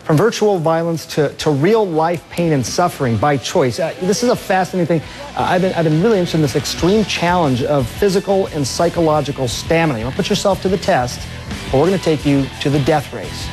From virtual violence to real-life pain and suffering by choice. This is a fascinating thing. I've been really interested in this extreme challenge of physical and psychological stamina. You want to put yourself to the test, but we're going to take you to the death race.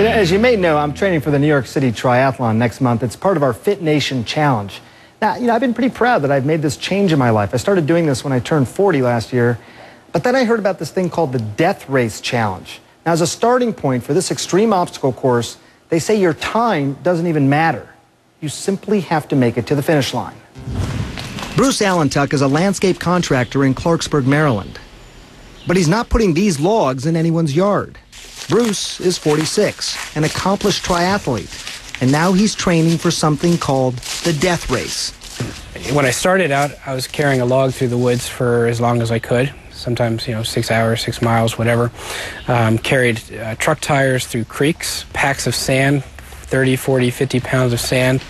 As you may know, I'm training for the New York City Triathlon next month. It's part of our Fit Nation Challenge. Now, I've been pretty proud that I've made this change in my life. I started doing this when I turned 40 last year, but then I heard about this thing called the Death Race Challenge. Now, as a starting point for this extreme obstacle course, they say your time doesn't even matter. You simply have to make it to the finish line. Bruce Allentuck is a landscape contractor in Clarksburg, Maryland. But he's not putting these logs in anyone's yard. Bruce is 46, an accomplished triathlete, and now he's training for something called the Death Race. When I started out, I was carrying a log through the woods for as long as I could, sometimes, 6 hours, 6 miles, whatever. Carried truck tires through creeks, packs of sand, 30, 40, 50 pounds of sand.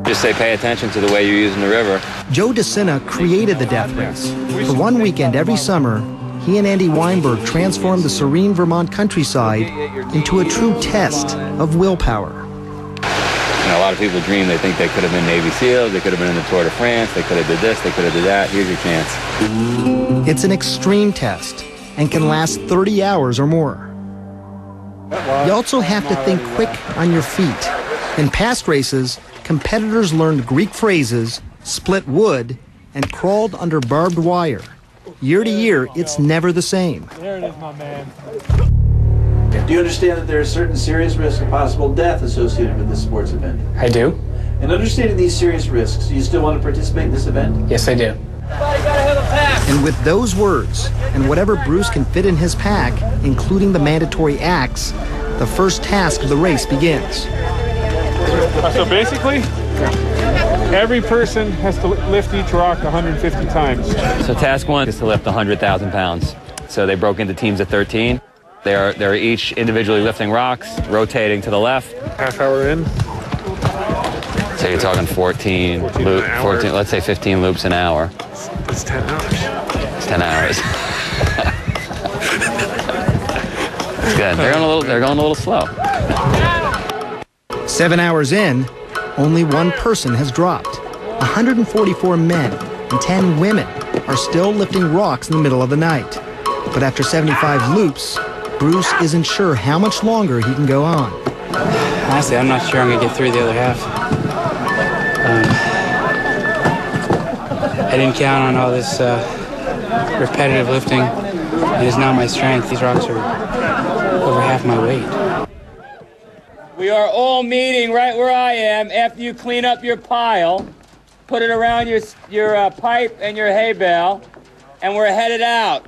Just say pay attention to the way you're using the river. Joe DeCina created the Death Race. For one weekend every summer, he and Andy Weinberg transformed the serene Vermont countryside into a true test of willpower. A lot of people dream, they think they could have been Navy SEALs, they could have been in the Tour de France, they could have did this, they could have did that. Here's your chance. It's an extreme test and can last 30 hours or more. You also have to think quick on your feet. In past races, competitors learned Greek phrases, split wood, and crawled under barbed wire. Year to year, it's never the same. There it is, my man. Do you understand that there are certain serious risks of possible death associated with this sports event? I do. And understanding these serious risks, do you still want to participate in this event? Yes, I do. And with those words, and whatever Bruce can fit in his pack, including the mandatory axe, the first task of the race begins. So basically, every person has to lift each rock 150 times. So task one is to lift 100,000 pounds. So they broke into teams of 13. They're each individually lifting rocks, rotating to the left. Half hour in. So you're talking 14 let's say 15 loops an hour. It's 10 hours. It's 10 hours. It's good. They're going a little slow. 7 hours in, only one person has dropped. 144 men and 10 women are still lifting rocks in the middle of the night. But after 75 loops, Bruce isn't sure how much longer he can go on. Honestly, I'm not sure I'm going to get through the other half. I didn't count on all this repetitive lifting. It is not my strength. These rocks are over half my weight. We are all meeting right where I am after you clean up your pile, put it around your pipe and your hay bale, and we're headed out.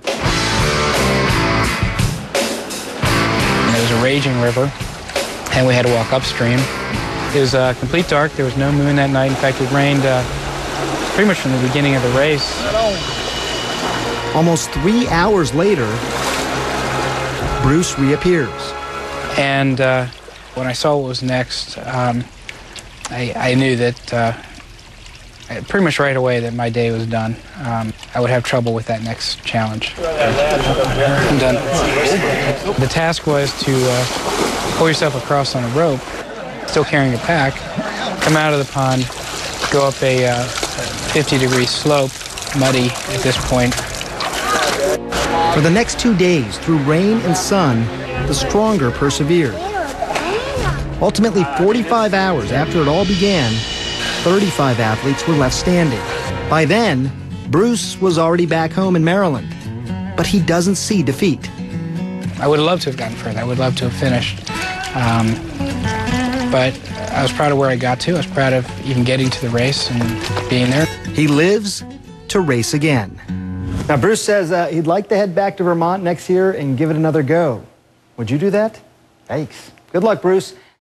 It was a raging river, and we had to walk upstream. It was complete dark. There was no moon that night. In fact, it rained pretty much from the beginning of the race. Almost 3 hours later, Bruce reappears. And when I saw what was next, I knew that pretty much right away that my day was done. I would have trouble with that next challenge. I'm done. The task was to pull yourself across on a rope, still carrying a pack, come out of the pond, go up a 50-degree slope, muddy at this point. For the next 2 days, through rain and sun, the stronger persevered. Ultimately, 45 hours after it all began, 35 athletes were left standing. By then, Bruce was already back home in Maryland, but he doesn't see defeat. I would have loved to have gotten further. I would love to have finished. But I was proud of where I got to. I was proud of even getting to the race and being there. He lives to race again. Now, Bruce says he'd like to head back to Vermont next year and give it another go. Would you do that? Yikes. Good luck, Bruce.